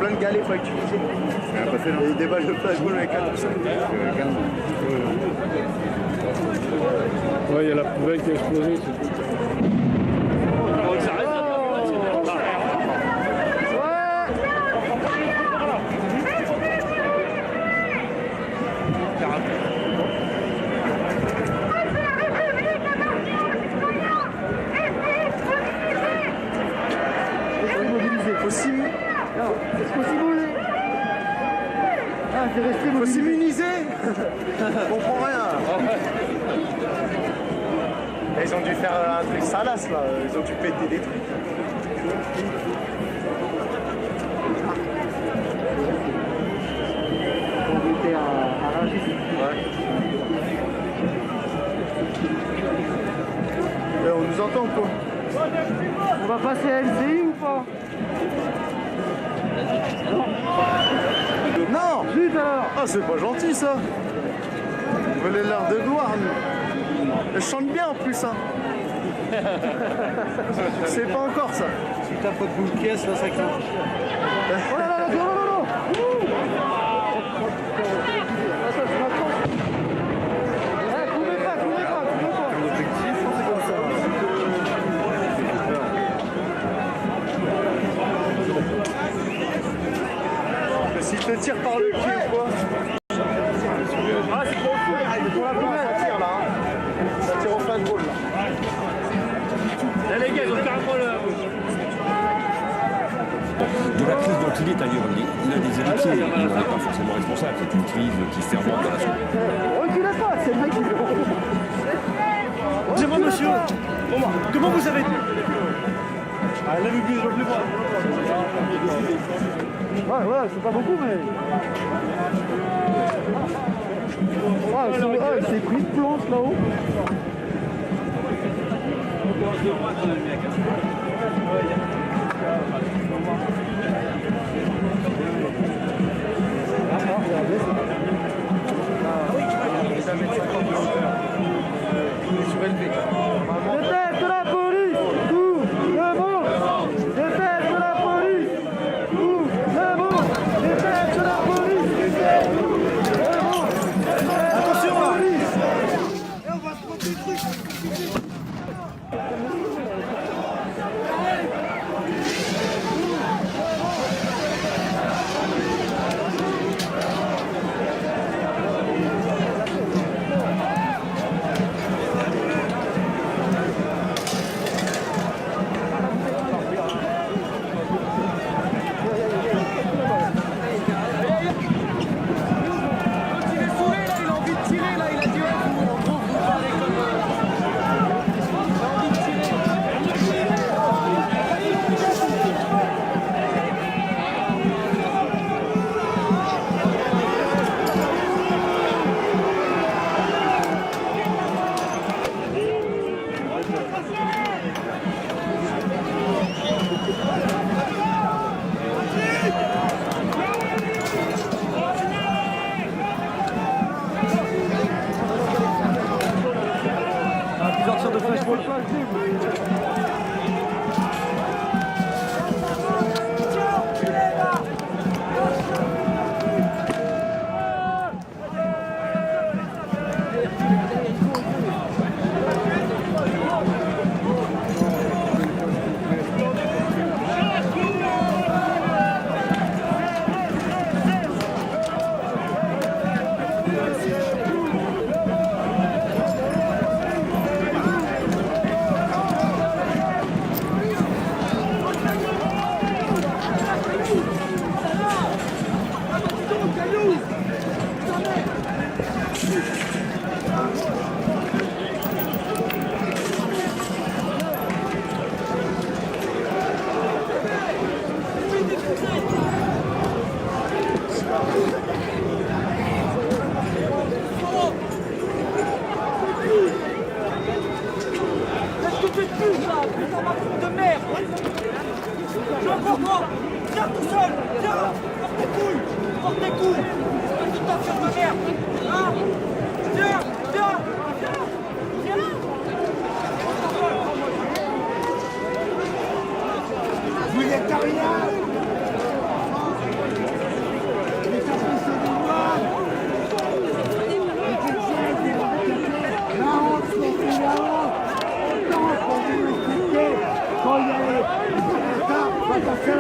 plein de galets, faut utiliser. Et il déballe le flashball avec un tout seul. Ouais, il y a la poubelle qui a explosé. Faut s'immuniser. On comprend rien. Ils ont dû faire un truc salace là, ils ont dû péter des trucs. On nous entend quoi? On va passer à LCI ou pas? Non! Zut alors! Ah, c'est pas gentil ça! Vous voulez l'heure de gloire, nous! Elle chante bien en plus, hein! C'est pas encore ça! Si t'as pas de boule caisse, là ça craint. Oh là là, non, non, non! Courez pas! L'objectif, c'est comme ça. S'il te tire par le pied ou quoi? Ah, c'est trop fou! Pour la poubelle, ça tire là! Ça tire au flashball là! Là, les gars, ils ont carrément le. De la crise dont il est ailleurs, il a des héritiers, il n'en est pas forcément responsable, c'est une crise qui fermente dans la société. Reculez pas, c'est vrai qu'il Dis-moi, monsieur, comment vous avez dit? Ah, là, vous je plus voir. Ouais, c'est pas beaucoup, mais. Il s'est pris de planche là-haut. Déteste la police! Tout le monde! Déteste la police! Tout le monde! Déteste la police! Tout le monde! Attention là! Et on va se prendre des trucs!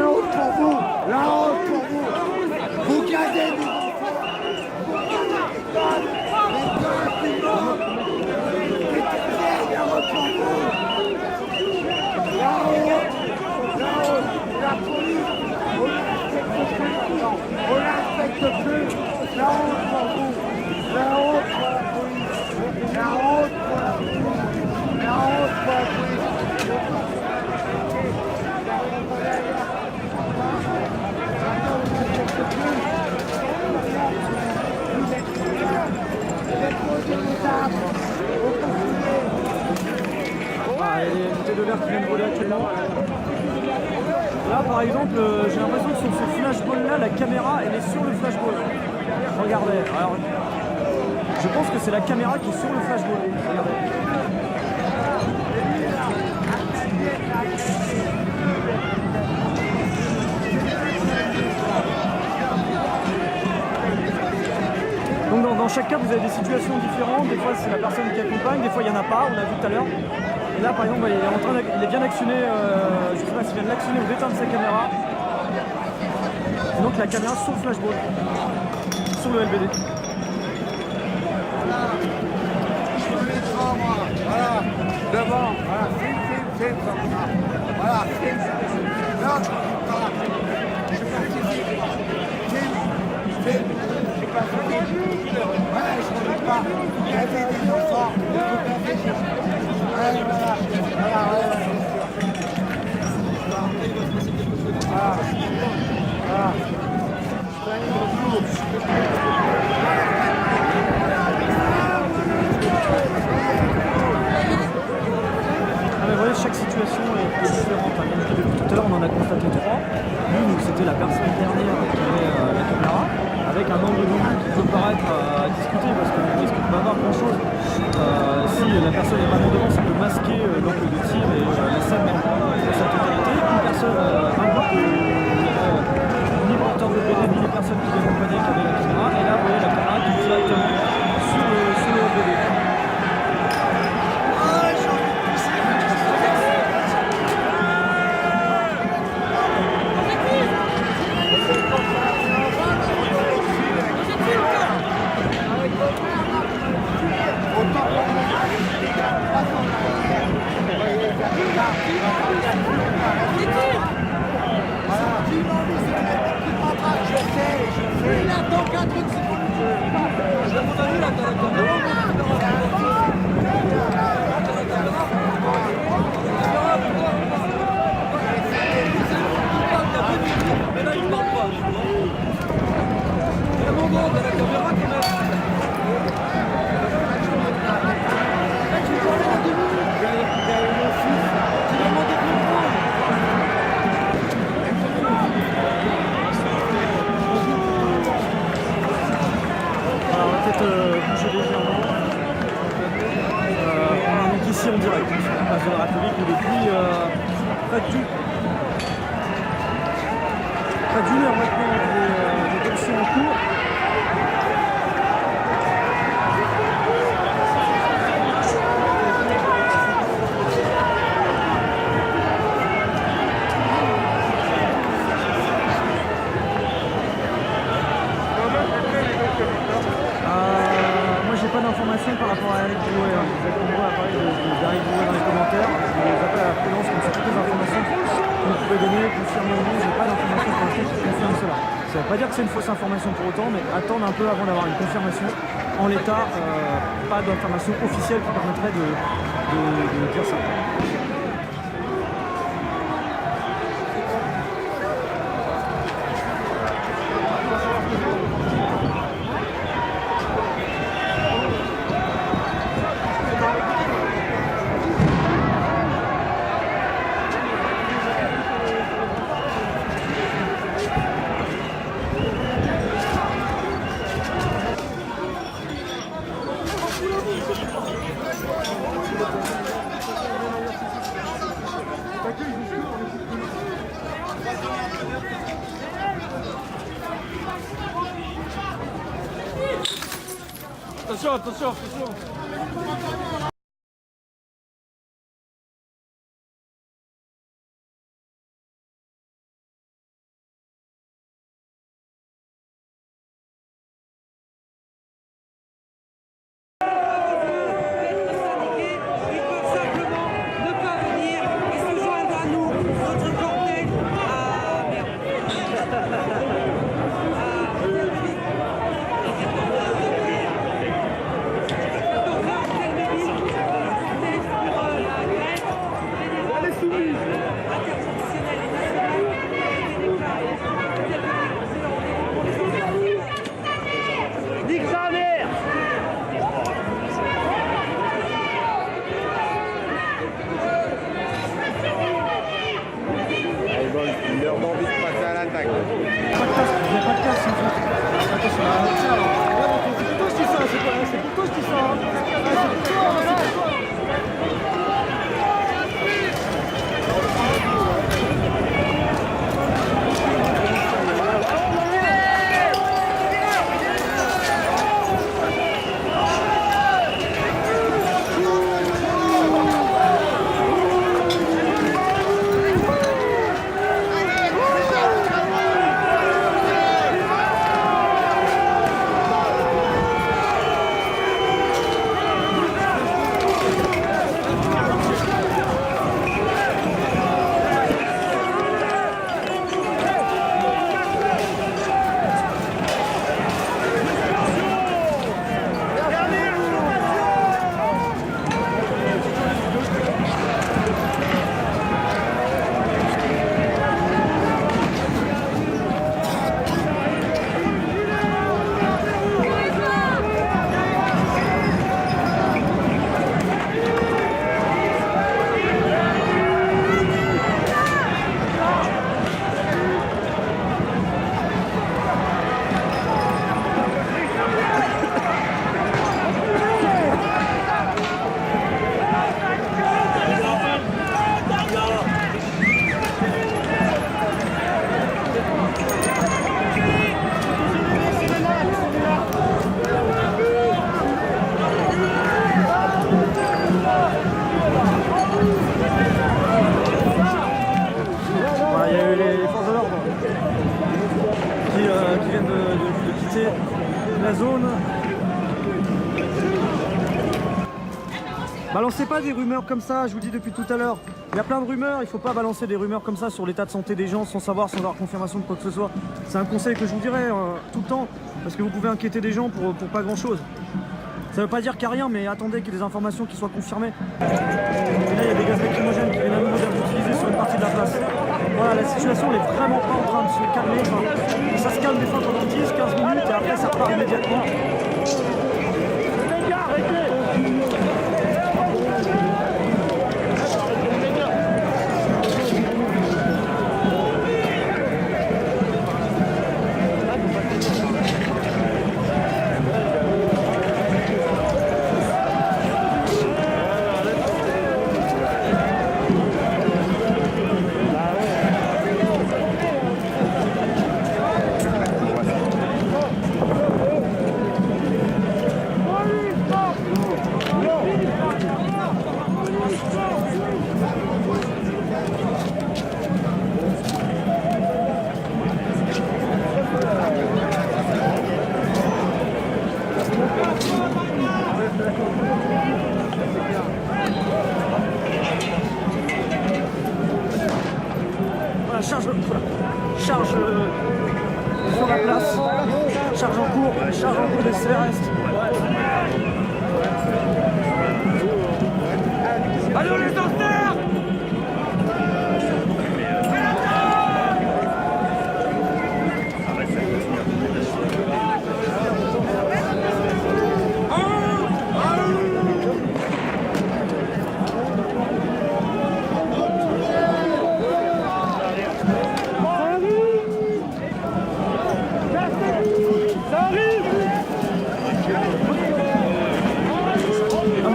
La honte pour vous. La honte pour vous. Vous gardez nos enfants. La honte pour vous. La honte. La police. On la respecte plus. La honte pour vous. La honte pour la police. La honte pour la police. La honte pour la police. Ah, il y a des bouteilles de verre qui viennent voler actuellement. Là par exemple, j'ai l'impression que sur ce flashball là, la caméra elle est sur le flashball. Regardez, alors je pense que c'est la caméra qui est sur le flashball. Regardez. Donc dans chaque cas vous avez des situations différentes, des fois c'est la personne qui accompagne, des fois il n'y en a pas, on l'a vu tout à l'heure. Et là par exemple il est bien actionné, je ne sais pas s'il vient de l'actionner ou d'éteindre sa caméra. Et donc la caméra sur le flashball, sur le LBD. Voilà, devant, voilà, film, comme ça. Voilà, film. Là, voilà. Je participe. Film. Je participe. Voilà, je ne veux pas. Il y avait des enfants. Voilà, voilà. Vous voyez, chaque situation est différente. Depuis tout à l'heure, on en a constaté 3. L'une, c'était la personne dernière qui avait la caméra, avec un angle de vue qui peut paraître à discuter parce qu'on ne risque pas avoir grand chose. Si la personne est vraiment devant, ça peut masquer l'angle de tir et la scène dans sa totalité. Une personne, un groupe, ni porteur de BD, ni les personnes qui viennent accompagner qui avaient la caméra. Et là, vous voyez la caméra qui est directement sur le BD. Il attend 4 secondes. Je l'ai montré là, mais là il parle pas. Il y a mon gros de la caméra quand même. Tu parlais à 2 minutes. Il y a mon fils. Tu m'as demandé de me prendre. Alors, on va peut-être bouger légèrement. On est ici en direct sur la place de la République où depuis près d'une heure maintenant des élections en cours. Moi j'ai pas d'informations par rapport à Eric Drouet. Vous êtes nombreux à parler d'Eric Drouet dans les commentaires. Je vous appelle à la prudence comme c'est toutes les informations que vous pouvez donner, confirmer ou non. J'ai pas d'informations pour l'instant qui confirment cela. Ça ne veut pas dire que c'est une fausse information pour autant, mais attendre un peu avant d'avoir une confirmation. En l'état, pas d'information officielle qui permettrait de dire ça. Attention, attention, attention. Nique sa mère. Ils leur ont envie de passer à l'attaque. Il n'y a pas de casse, en fait. Attention, tiens, alors. C'est plutôt je dis ça, c'est quoi? C'est plutôt je dis ça. Hein. C'est plutôt, la zone. Balancez pas des rumeurs comme ça, je vous dis depuis tout à l'heure. Il y a plein de rumeurs, il faut pas balancer des rumeurs comme ça sur l'état de santé des gens sans savoir, sans avoir confirmation de quoi que ce soit. C'est un conseil que je vous dirais tout le temps, parce que vous pouvez inquiéter des gens pour pas grand chose. Ça veut pas dire qu'il n'y a rien, mais attendez qu'il y ait des informations qui soient confirmées. Et là, il y a des gaz lacrymogènes qui viennent à nouveau d'être utilisés sur une partie de la place. Voilà, la situation n'est vraiment pas en train de se calmer. Enfin, ça se calme des fois pendant 10-15 minutes et après ça repart immédiatement. Les gars, arrêtez! Charge sur la place, charge en cours des CRS. Allô les anciens!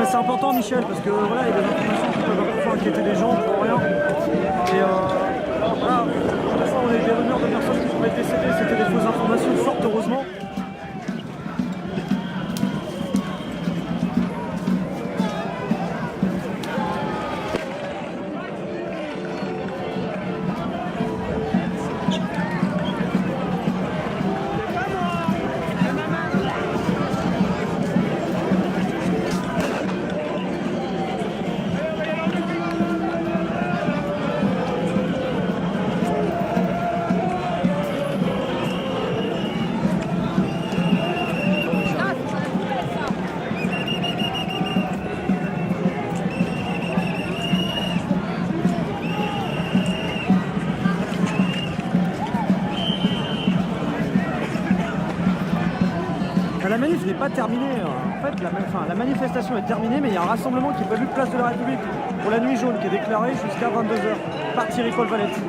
C'est important Michel parce que voilà, il y a des informations qui peuvent parfois inquiéter les gens pour rien. Et voilà, de toute façon on a eu des rumeurs de personnes qui pourraient être décédées, c'était des fausses informations, fort heureusement. la manif n'est pas terminée. En fait, la manifestation est terminée, mais il y a un rassemblement qui est prévu place de la République pour la nuit jaune qui est déclarée jusqu'à 22h par Thierry-Paul Vallette.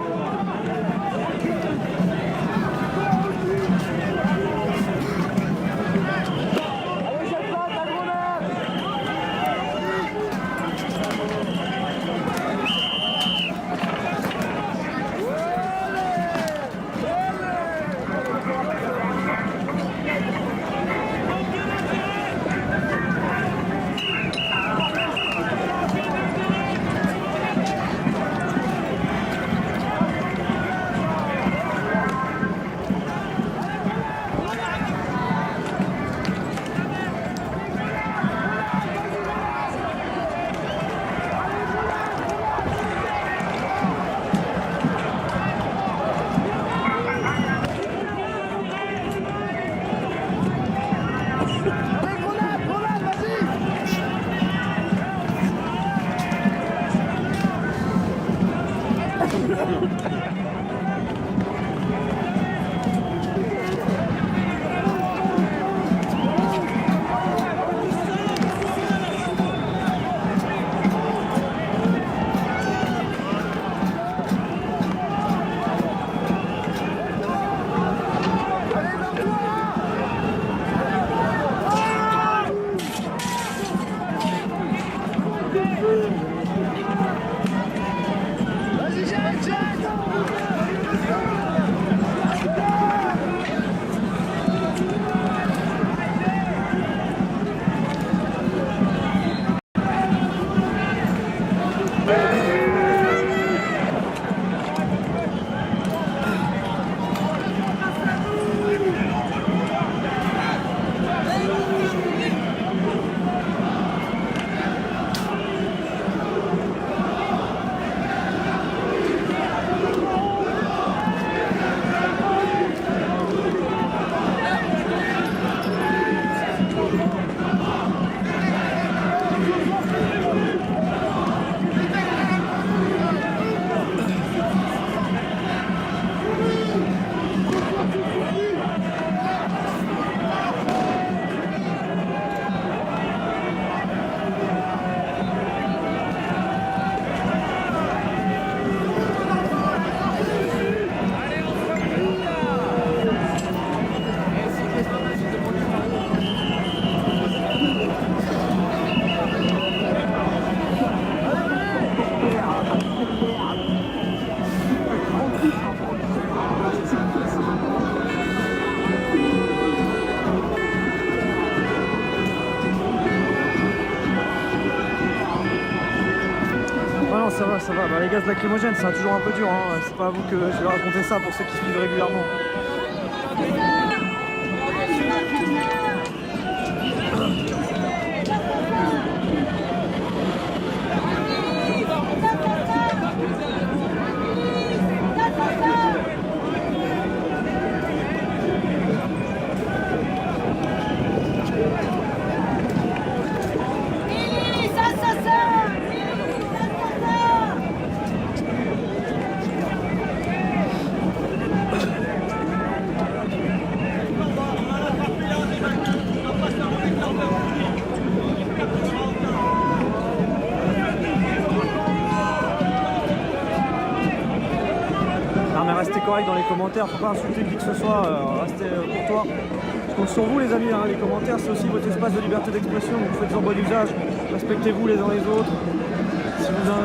Ça va. Bah, les gaz lacrymogènes, c'est toujours un peu dur. Hein. C'est pas à vous que je vais raconter ça pour ceux qui suivent régulièrement. Restez correct dans les commentaires, faut pas insulter qui que ce soit, restez courtois. Je compte sur vous les amis, hein. Les commentaires c'est aussi votre espace de liberté d'expression, donc faites-en bon usage, respectez-vous les uns les autres.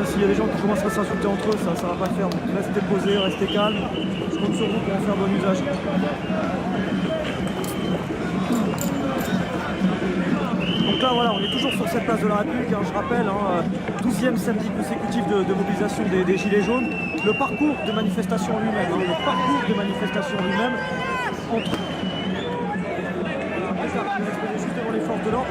S'il y a des gens qui commencent à s'insulter entre eux, ça va pas le faire, donc restez posés, restez calme, je compte sur vous pour en faire bon usage. Donc là voilà, on est toujours sur cette place de la République, hein, je rappelle, 12e samedi consécutif de mobilisation des Gilets jaunes. Le parcours de manifestation lui-même, juste devant les forces de l'ordre.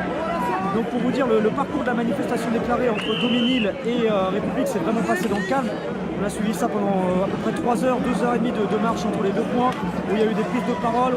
Donc pour vous dire, le parcours de la manifestation déclarée entre Daumesnil et République s'est vraiment passé dans le calme. On a suivi ça pendant à peu près 3 heures, 2 heures et demie de marche entre les deux points, où il y a eu des prises de parole.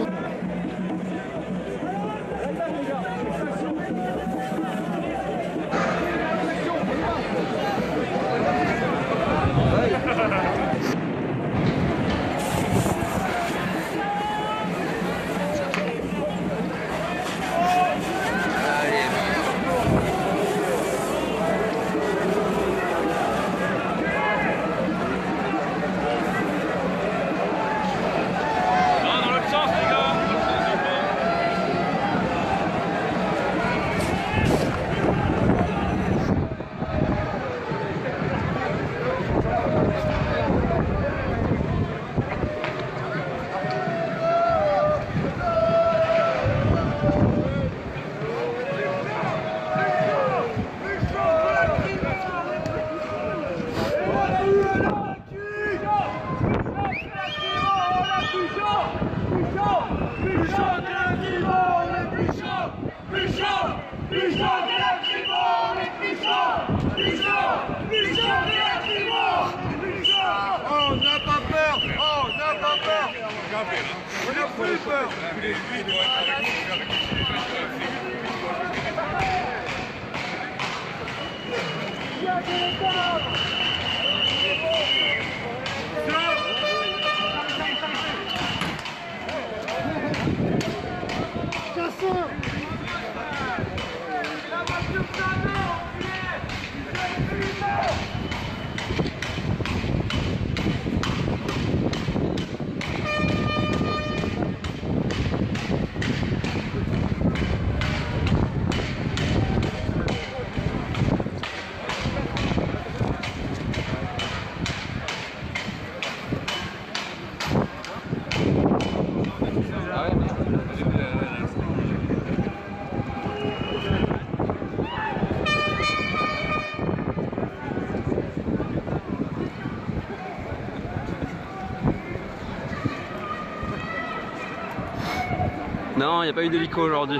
Non, il n'y a pas eu d'hélico aujourd'hui.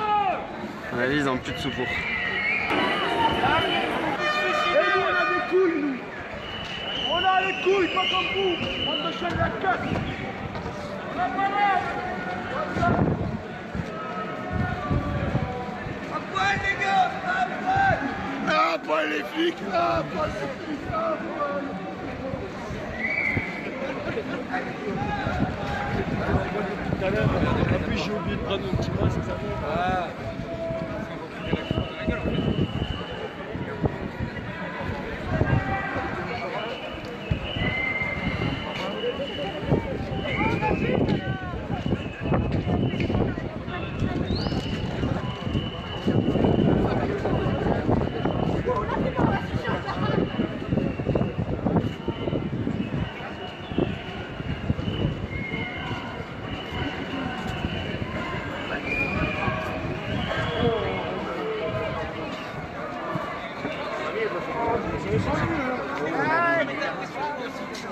On a dit ils n'ont plus de secours. Et nous, on a des couilles, nous. On a les couilles, pas comme vous. On te chaîne la queue. On a pas l'air. À poil, les gars, à poil. À poil, les flics. À poil, les flics. À poil. Tout à l'heure, en plus j'ai oublié de prendre mon petit masque, ça fait.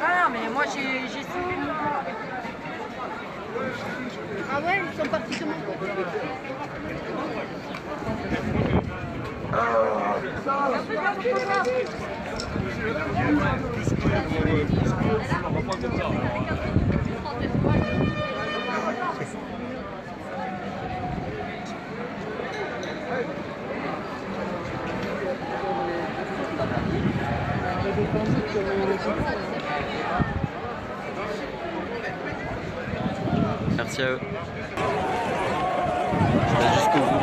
Ah non, mais moi j'ai suivi le mouvement. Ah ouais, ils sont partis sur mon côté. Merci à eux. Jusqu'au bout.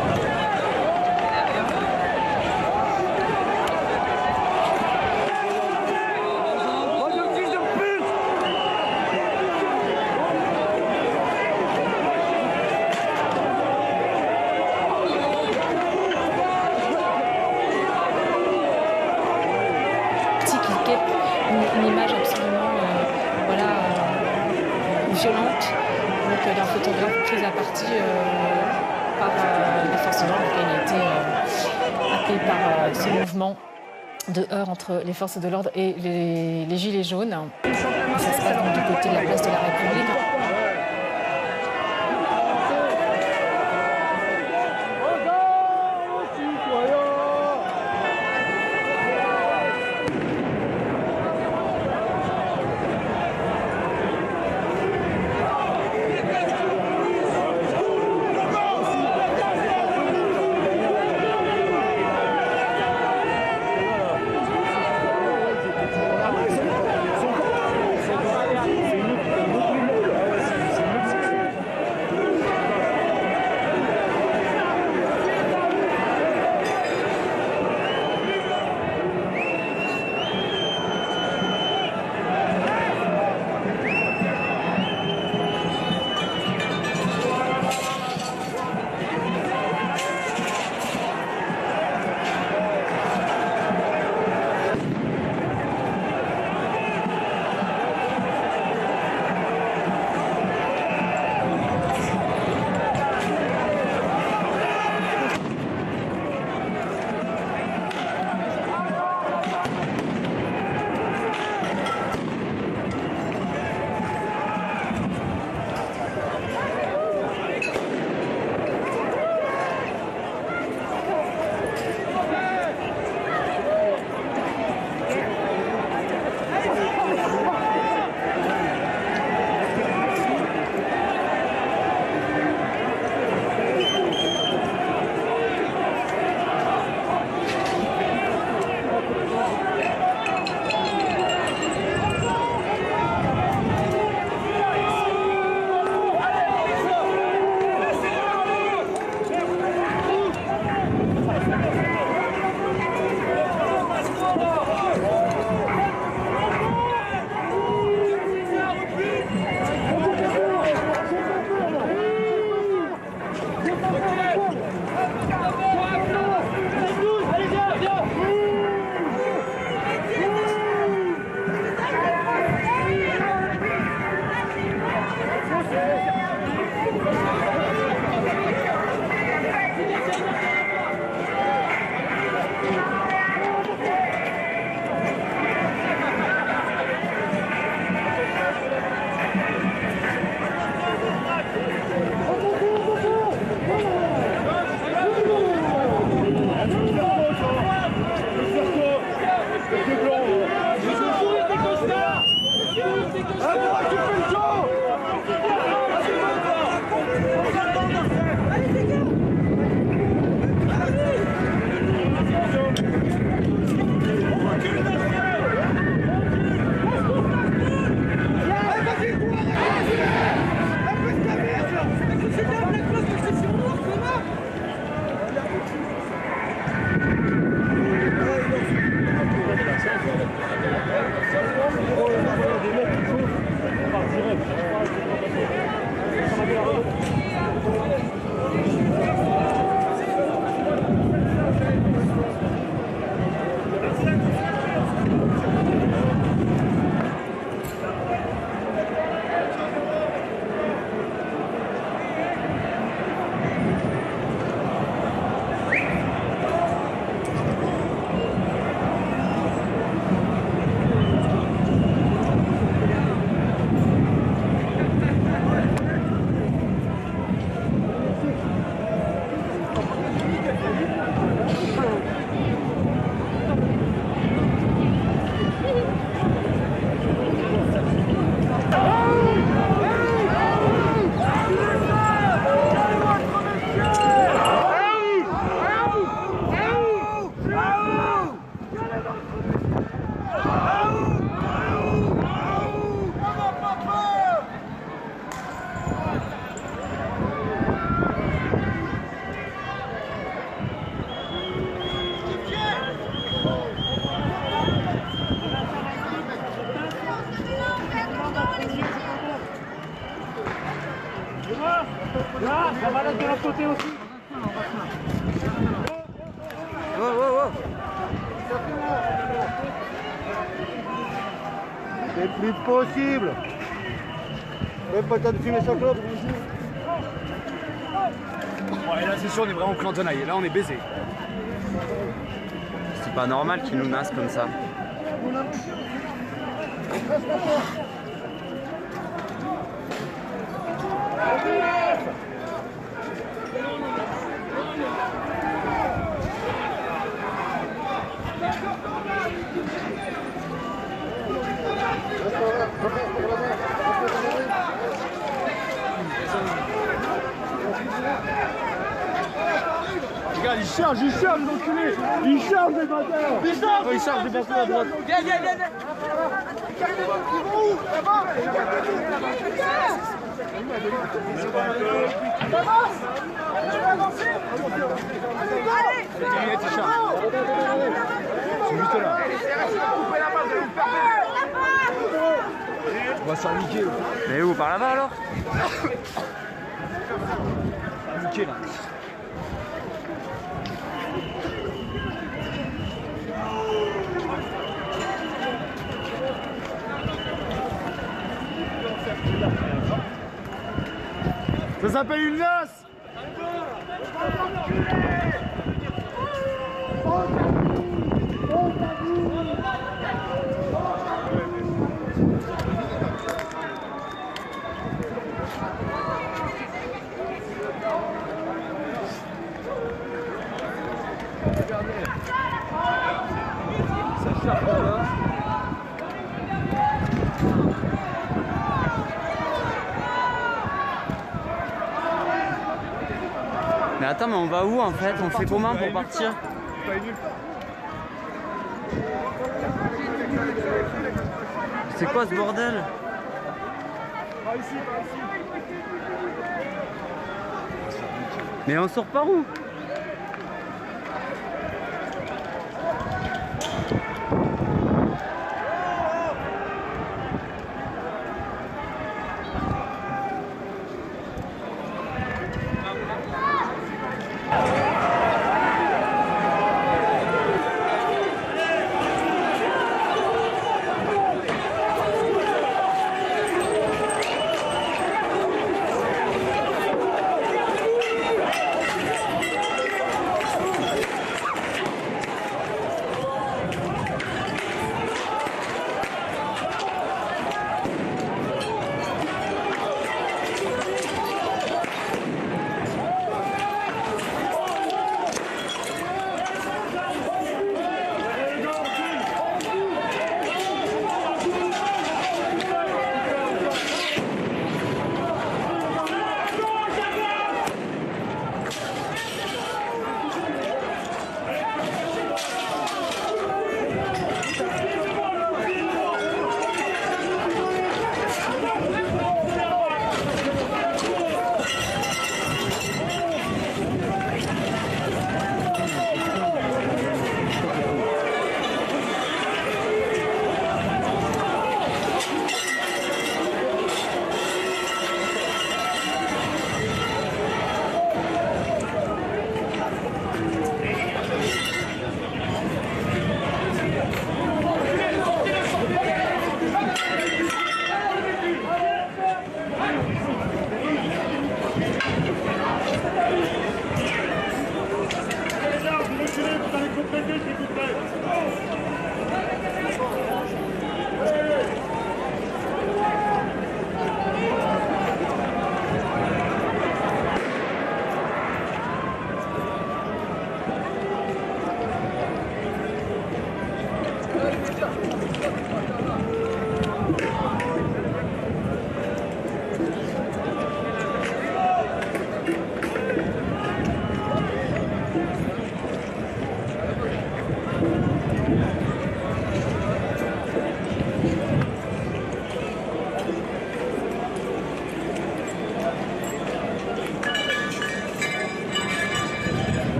Une image absolument violente d'un photographe pris à partie par les forces de l'ordre qui a été appelé par ce mouvement de heurts entre les forces de l'ordre et les gilets jaunes. Ça se passe donc du côté de la place de la République. Là, ça va de l'autre côté aussi. C'est plus possible. Même pas le temps de fumer sa clope. Bon, et là, c'est sûr, on est vraiment clantonaille. Là, on est baisé. C'est pas normal qu'ils nous nassent comme ça. Regarde, il charge, l'enculé. Il charge des bâtards. Il charge des bâtards à droite. Viens. Ils vont où? Là-bas. Allez. C'est juste là. On va se faire niquer. Mais où? Par là-bas alors? Niquer là. Ça s'appelle une nasse. Ça charge là. Mais attends, mais on va où en fait? On fait comment pour partir? C'est quoi ce bordel? Mais on sort par où?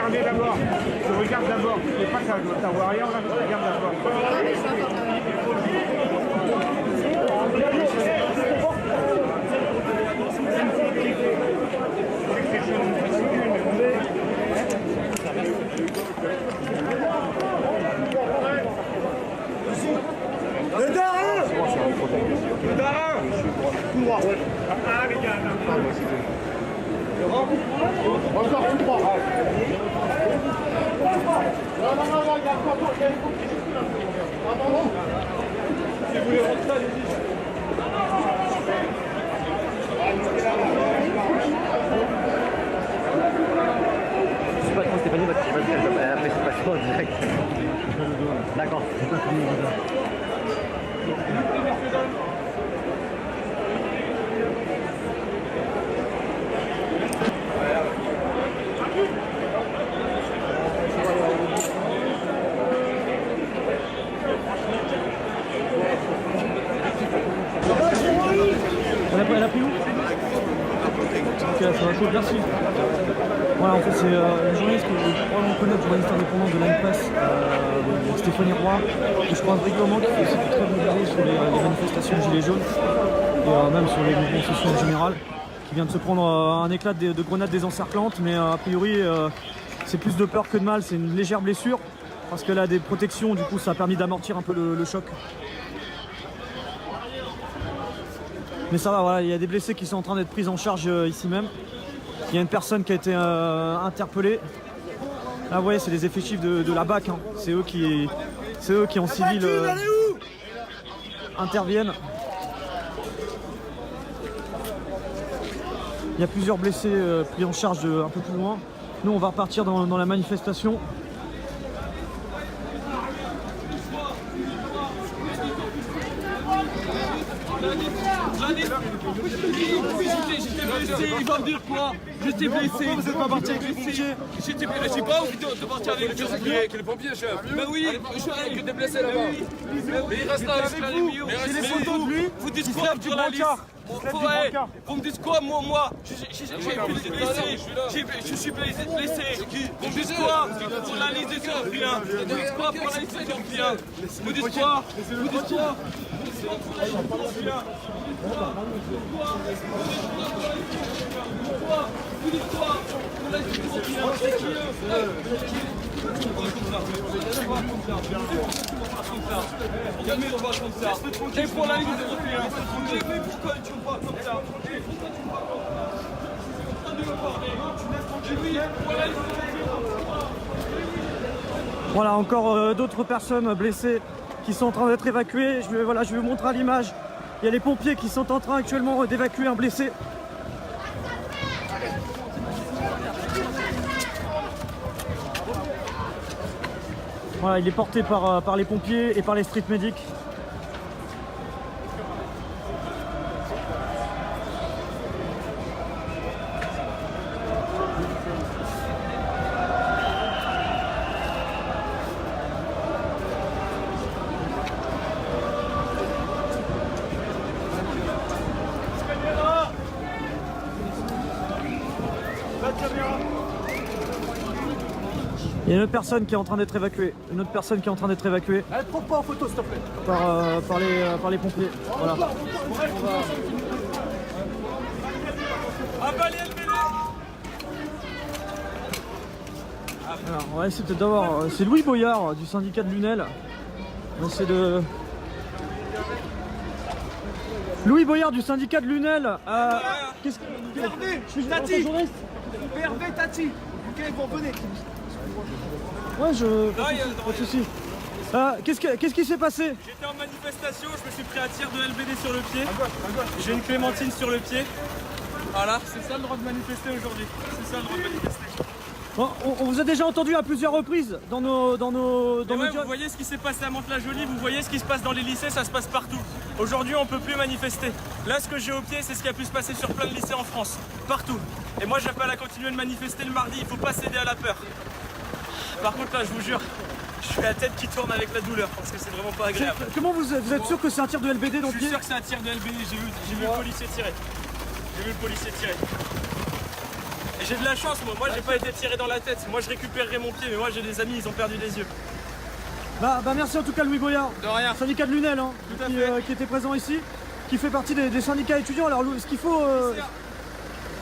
regardez d'abord. Je regarde d'abord. Je sais pas ça, je dois t'avoir rien là, je regarde d'abord. Le darin! Le darin! Tout droit. Ah les gars, Encore tout droit. Non, il y a encore il y a une coupe qui circule un peu. Attends. Si vous voulez rentrer, allez-y. Je suis pas trop Stéphanie parce que je sais pas après je suis pas trop direct. D'accord. Elle a pris où? Ok, ça va cool, merci. Voilà, en fait, c'est une journaliste que vous probablement connaître, journaliste indépendante de l'ANPES, Stéphanie Roy, que je croise régulièrement, qui fait aussi du très bon boulot sur les manifestations Gilets jaunes, et même sur les mouvements sociaux en général, qui vient de se prendre un éclat de grenade désencerclante, mais a priori, c'est plus de peur que de mal, c'est une légère blessure, parce qu'elle a des protections, du coup, ça a permis d'amortir un peu le choc. Mais ça va, voilà, il y a des blessés qui sont en train d'être pris en charge ici même. Il y a une personne qui a été interpellée. Là, vous voyez, c'est les effectifs de la BAC. Hein. C'est eux qui en civil interviennent. Il y a plusieurs blessés pris en charge un peu plus loin. Nous, on va repartir dans la manifestation. J'étais blessé, il va me dire quoi? J'étais blessé. Vous êtes pas parti avec les pompiers? J'ai pas envie de partir avec les pompiers. Avec les pompiers, chef. Ben oui, je suis que des blessés là-bas. Mais il reste là avec les bio. J'ai les photos de lui. Vous dites quoi sur la liste? Vous me dites quoi, moi? Je suis blessé. Vous me dites quoi pour la liste des Européens? Vous me dites quoi pour la liste des Européens? Vous dites quoi? Vous dites quoi? Et pour la Ligue des Européens, pourquoi tu me parles comme ça? Voilà, encore d'autres personnes blessées qui sont en train d'être évacuées. Je vais vous montrer à l'image. Il y a les pompiers qui sont en train actuellement d'évacuer un blessé. Voilà, il est porté par les pompiers et par les street medics. Il y a une autre personne qui est en train d'être évacuée. Elle prend pas en photo, s'il te plaît. Par les pompiers. Voilà. Alors, on va essayer peut-être d'avoir. C'est Louis Boyard du syndicat de Lunel. On essaie de. Louis Boyard du syndicat de Lunel. Qu'est-ce que. Je suis journaliste. PRV Tati. Ok, bon, venez. Ouais, pas de soucis. Qu'est-ce qui s'est passé? J'étais en manifestation, je me suis pris un tir de LBD sur le pied. J'ai une clémentine sur le pied. Voilà, c'est ça le droit de manifester aujourd'hui. C'est ça le droit de manifester. Bon, on vous a déjà entendu à plusieurs reprises dans nos Vous voyez ce qui s'est passé à Mantes-la-Jolie, vous voyez ce qui se passe dans les lycées, ça se passe partout. Aujourd'hui, on ne peut plus manifester. Là, ce que j'ai au pied, c'est ce qui a pu se passer sur plein de lycées en France. Partout. Et moi, j'appelle à continuer de manifester le mardi. Il ne faut pas céder à la peur. Par contre, là, je vous jure, je suis la tête qui tourne avec la douleur parce que c'est vraiment pas agréable. Comment vous êtes sûr que c'est un tir de LBD dans le pied? Je suis sûr que c'est un tir de LBD, j'ai vu le policier tirer. Et j'ai de la chance, moi j'ai pas été tiré dans la tête. Moi je récupérerai mon pied, mais moi j'ai des amis, ils ont perdu les yeux. Bah merci en tout cas Louis Boyard, De rien. syndicat de l'UNEL, hein, Tout à fait. qui était présent ici, qui fait partie des syndicats étudiants. Alors ce qu'il faut,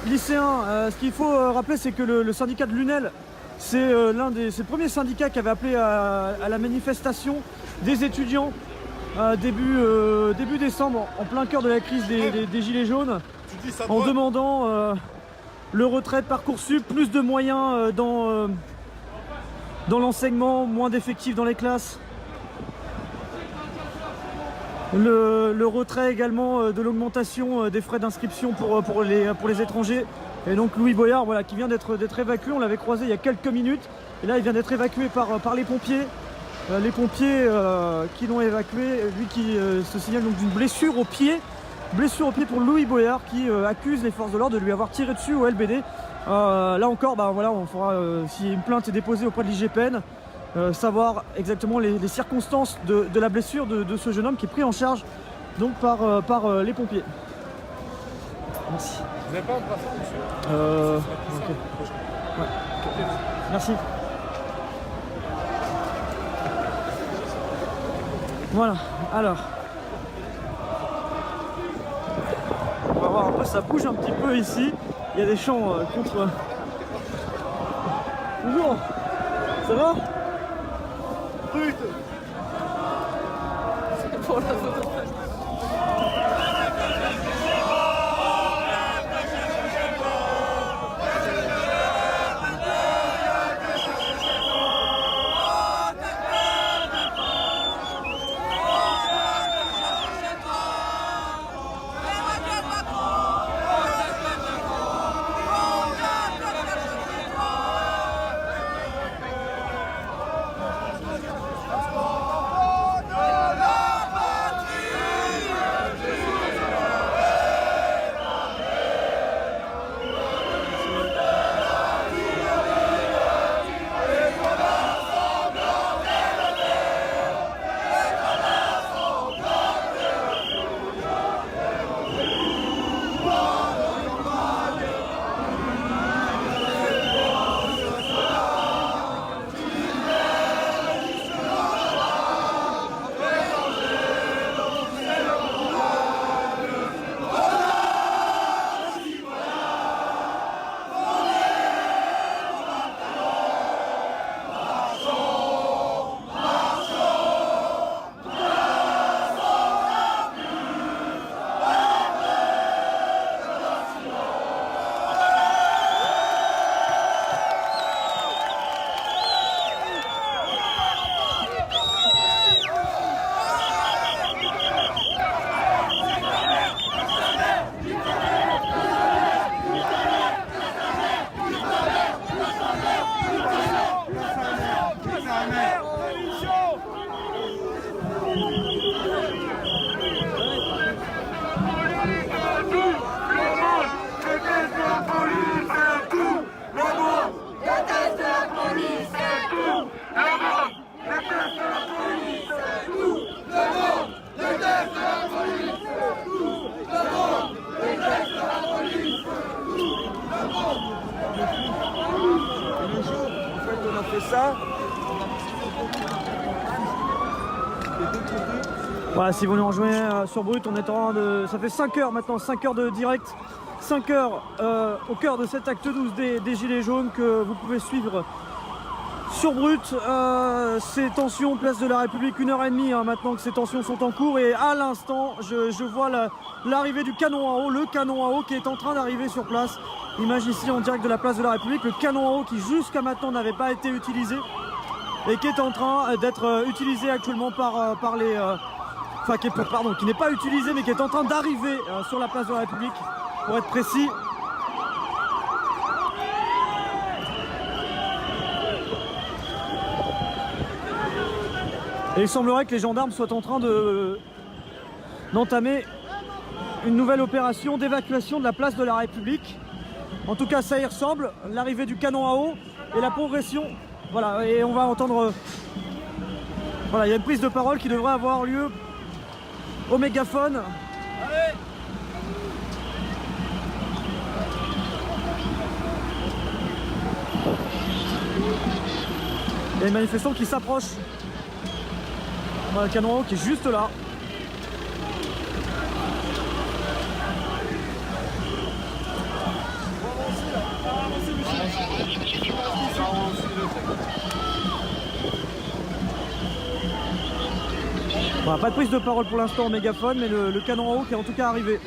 lycéens, ce qu'il faut rappeler, c'est que le syndicat de l'UNEL, c'est l'un des premiers syndicats qui avait appelé à la manifestation des étudiants début décembre, en plein cœur de la crise des Gilets jaunes, en demandant le retrait de Parcoursup, plus de moyens dans l'enseignement, moins d'effectifs dans les classes. Le retrait également de l'augmentation des frais d'inscription pour les étrangers. Et donc Louis Boyard, voilà, qui vient d'être évacué, on l'avait croisé il y a quelques minutes. Et là il vient d'être évacué par les pompiers. Les pompiers qui l'ont évacué, lui qui se signale donc d'une blessure au pied. Blessure au pied pour Louis Boyard qui accuse les forces de l'ordre de lui avoir tiré dessus au LBD. Là encore, bah, voilà, on fera, si une plainte est déposée auprès de l'IGPN, savoir exactement les circonstances de la blessure de ce jeune homme qui est pris en charge donc par les pompiers. Merci. Vous n'avez pas un brassard, monsieur Ok. Ouais. Merci. Voilà, alors. On va voir un peu, ça bouge un petit peu ici. Il y a des champs contre... Bonjour. Ça va? Brut. Pour la photo. Voilà, si vous nous rejoignez sur Brut, on est en train de... Ça fait 5 heures maintenant, 5 heures de direct, 5 heures au cœur de cet acte 12 des Gilets jaunes que vous pouvez suivre sur Brut. Ces tensions, place de la République, 1h30 hein, maintenant que ces tensions sont en cours. Et à l'instant, je vois l'arrivée du canon à eau, le canon à eau qui est en train d'arriver sur place. Image ici en direct de la place de la République, le canon à eau qui jusqu'à maintenant n'avait pas été utilisé et qui est en train d'être utilisé actuellement par les... Enfin, qui n'est pas utilisé mais qui est en train d'arriver sur la place de la République, pour être précis. Et il semblerait que les gendarmes soient en train d'entamer une nouvelle opération d'évacuation de la place de la République. En tout cas, ça y ressemble, l'arrivée du canon à eau et la progression. Voilà, et on va entendre... Voilà, il y a une prise de parole qui devrait avoir lieu au mégaphone. Allez. Il y a des manifestants qui s'approchent. On a le canon à eau qui est juste là. Bon, pas de prise de parole pour l'instant en mégaphone, mais le canon à eau qui est en tout cas arrivé.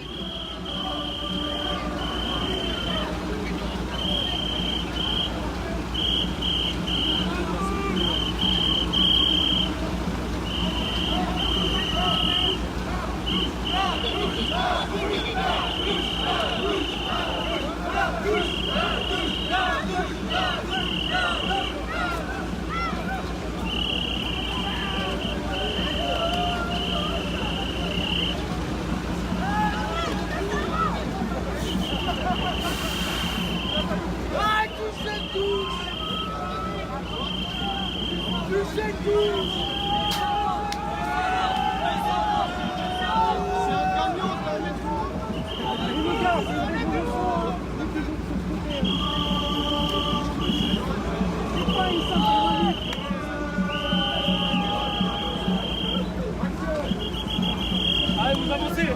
Allez, vous avancez.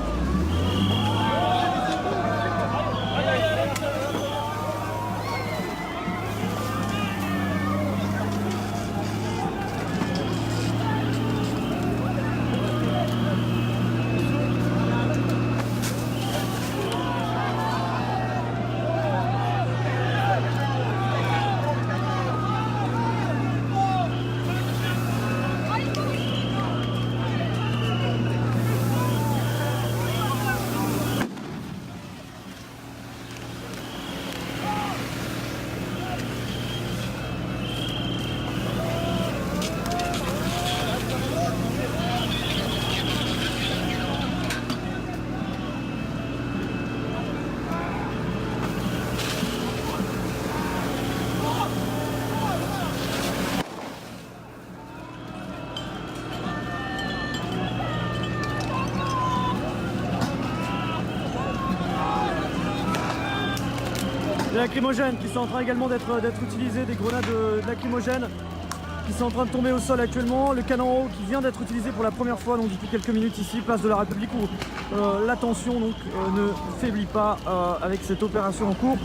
Des lacrymogènes qui sont en train également d'être utilisés, des grenades lacrymogènes qui sont en train de tomber au sol actuellement. Le canon à eau qui vient d'être utilisé pour la première fois donc depuis quelques minutes ici, place de la République, où la tension ne faiblit pas avec cette opération en cours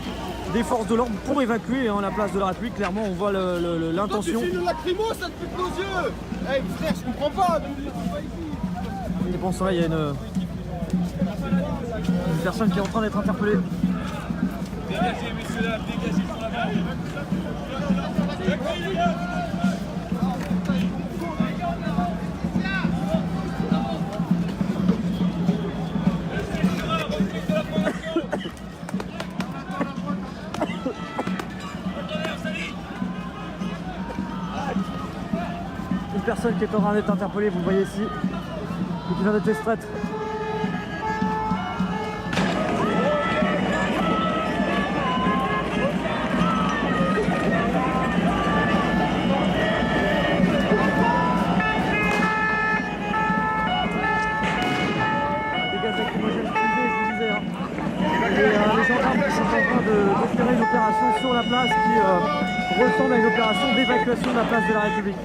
des forces de l'ordre pour évacuer la place de la République. Clairement, on voit l'intention. Tu fais le lacrymo, ça te pète nos yeux. Hey frère, je comprends pas. Et pour ça, il y a une personne qui est en train d'être interpellée. Dégagez, messieurs, là, dégagez sur la barre. Une personne qui est en train d'être interpellée, vous le voyez ici, et qui vient d'être extraite. D'opérer une opération sur la place qui ressemble à une opération d'évacuation de la place de la République.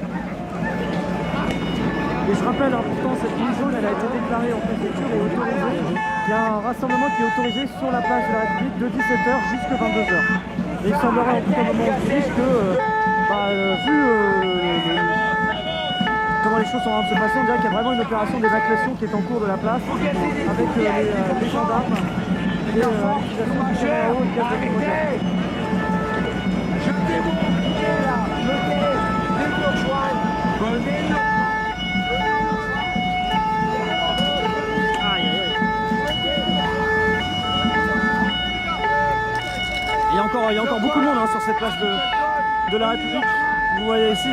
Et je rappelle, pourtant, cette ligne jaune, elle a été déclarée en préfecture et autorisée. Il y a un rassemblement qui est autorisé sur la place de la République de 17h jusqu'à 22h. Et il semblerait en tout cas au moment où je dis que, vu comment les choses sont en train de se passer, on dirait qu'il y a vraiment une opération d'évacuation qui est en cours de la place avec les gendarmes. Et l'utilisation du canon à eau et de gaz lacrymogène. Il y a encore beaucoup de monde sur cette place de la République. Vous voyez ici,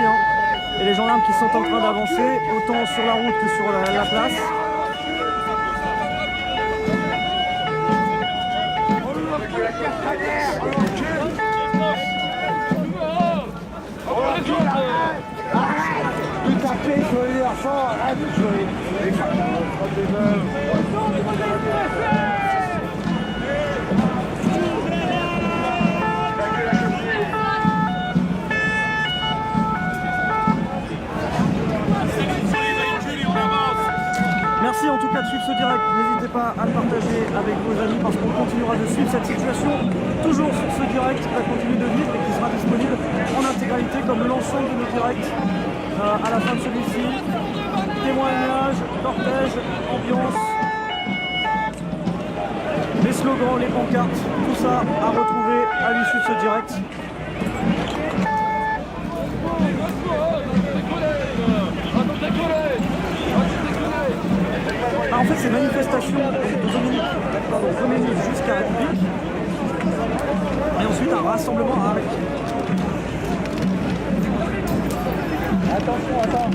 et les gendarmes qui sont en train d'avancer, autant sur la route que sur la place. ce direct, n'hésitez pas à le partager avec vos amis parce qu'on continuera de suivre cette situation toujours sur ce direct qui va continuer de vivre et qui sera disponible en intégralité comme l'ensemble de nos directs à la fin de celui-ci. Témoignages, cortège, ambiance, les slogans, les pancartes, tout ça à retrouver à l'issue de ce direct. En fait, ces manifestations de Khomeini jusqu'à la République et ensuite un rassemblement à Arec. Attention, attends.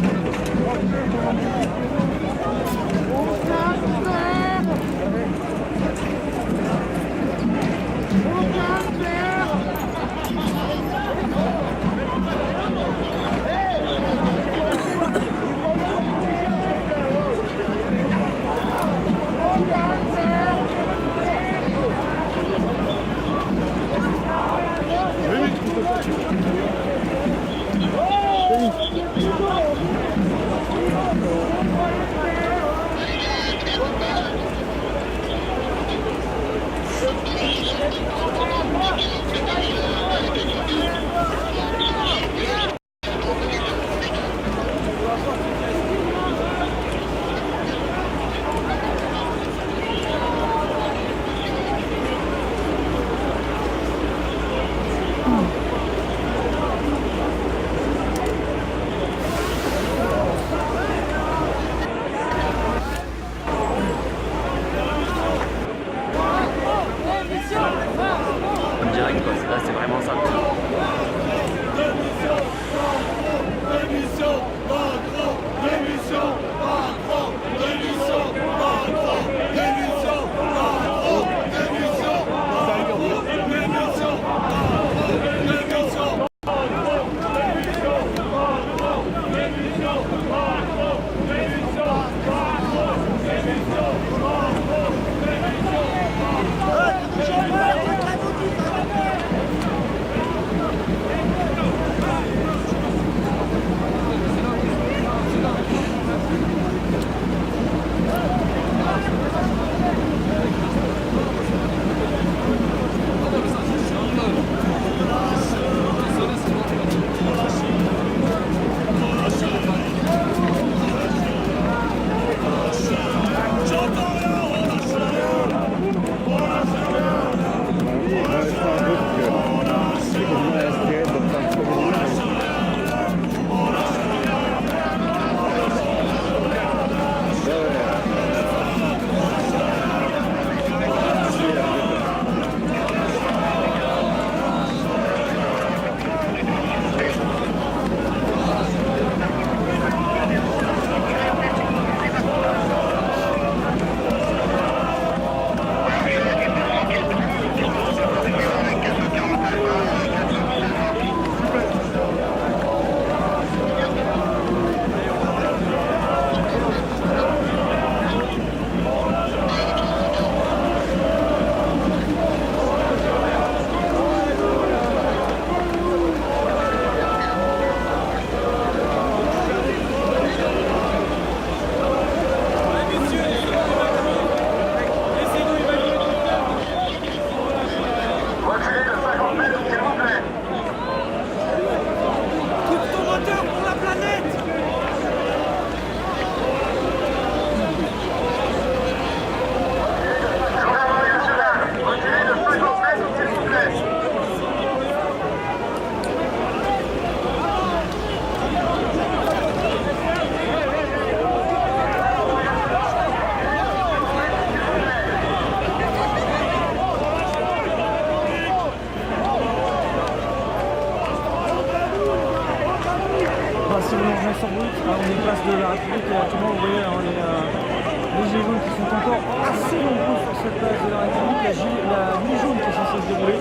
place de la République et actuellement vous voyez hein, les gilets jaunes qui sont encore assez nombreux sur cette place de la République, la nuit jaune qui est censée se dérouler,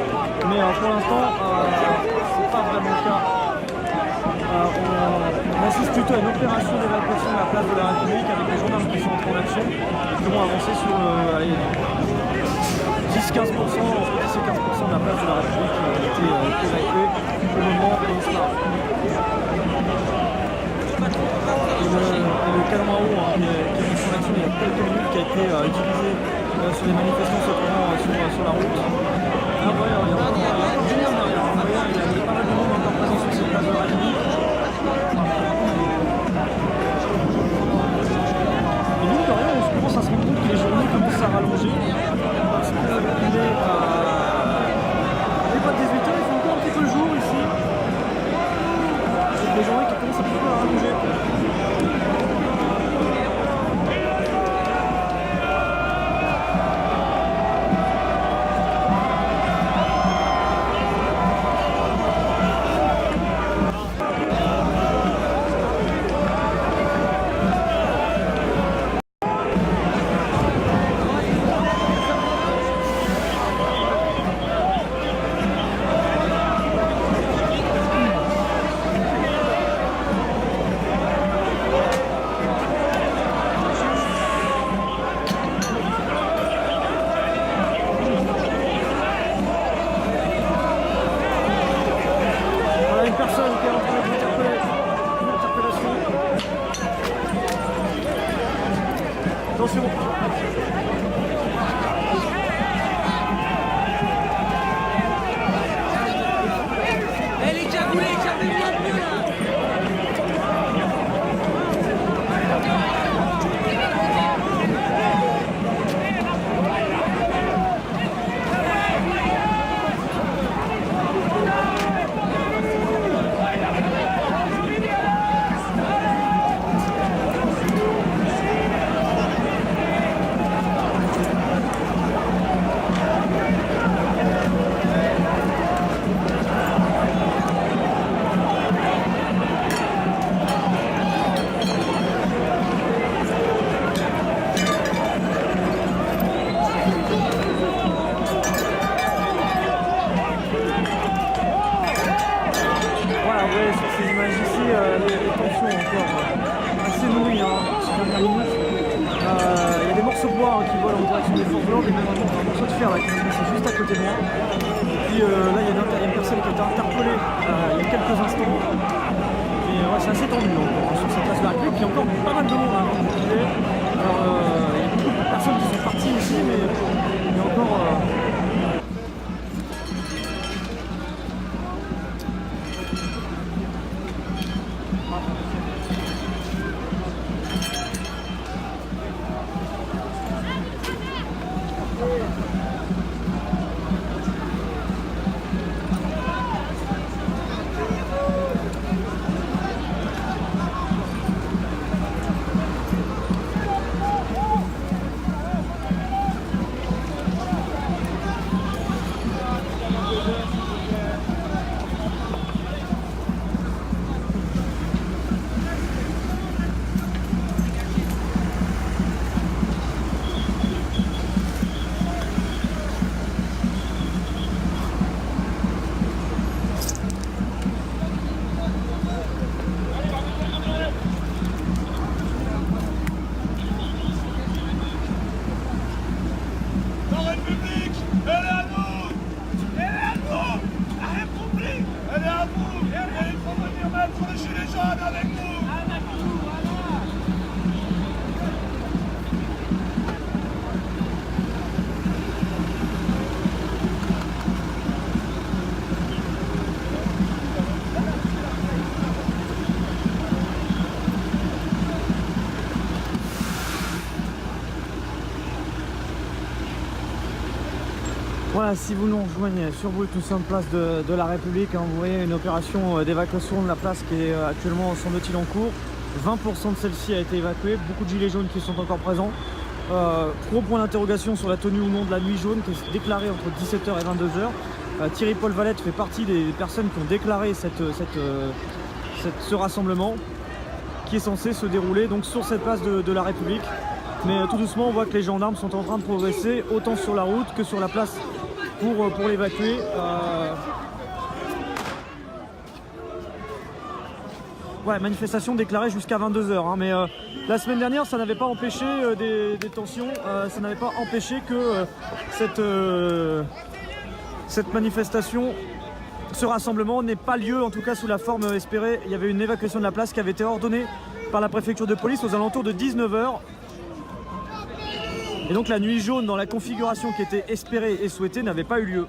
mais pour l'instant c'est pas vraiment le cas. On assiste plutôt à une opération d'évacuation de la place de la République avec les gendarmes qui sont en action et qui vont avancer sur 10-15%, entre 10 et 15% de la place de la République qui a été évacuée au moment où on se parle. Et le canon à eau qui est en action, il y a quelques minutes qui a été utilisé sur les manifestants se trouvant sur la route. Ah ouais, il y a pas mal de monde encore présent sur cette place de la République. Et mine de rien, on commence à se rendre compte que les journées commencent à rallonger. Parce qu'il n'est pas 18h, il fait encore un petit peu jour ici. C'est des journées qui commencent un petit peu à rallonger. Attention. Elle est cagoulée, calmez-vous un peu là. Qui vole en direction des forces de l'ordre et même un morceau de fer là, qui est juste à côté de moi. Puis là, il y a une personne qui a été interpellée il y a quelques instants. Et ouais, c'est assez tendu encore sur cette place de la République. Il y a encore pas mal de monde à bouger. Alors, il y a beaucoup de personnes qui sont parties ici, mais il y a encore. Voilà, si vous nous rejoignez sur Brut, nous sommes place de la République. Hein, vous voyez une opération d'évacuation de la place qui est actuellement, semble-t-il, en cours. 20% de celle-ci a été évacuée, beaucoup de gilets jaunes qui sont encore présents. Gros point d'interrogation sur la tenue ou non de la nuit jaune qui est déclarée entre 17h et 22h. Thierry Paul Valette fait partie des personnes qui ont déclaré ce rassemblement qui est censé se dérouler donc sur cette place de la République. Mais tout doucement, on voit que les gendarmes sont en train de progresser autant sur la route que sur la place pour l'évacuer. Ouais, manifestation déclarée jusqu'à 22h. Hein, mais la semaine dernière, ça n'avait pas empêché des tensions, ça n'avait pas empêché que cette manifestation, ce rassemblement n'ait pas lieu, en tout cas sous la forme espérée. Il y avait une évacuation de la place qui avait été ordonnée par la préfecture de police aux alentours de 19h. Et donc la nuit jaune dans la configuration qui était espérée et souhaitée n'avait pas eu lieu.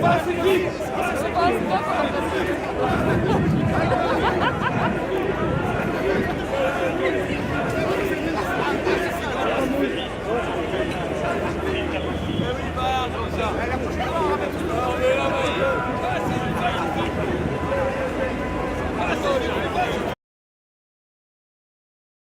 Pacifique.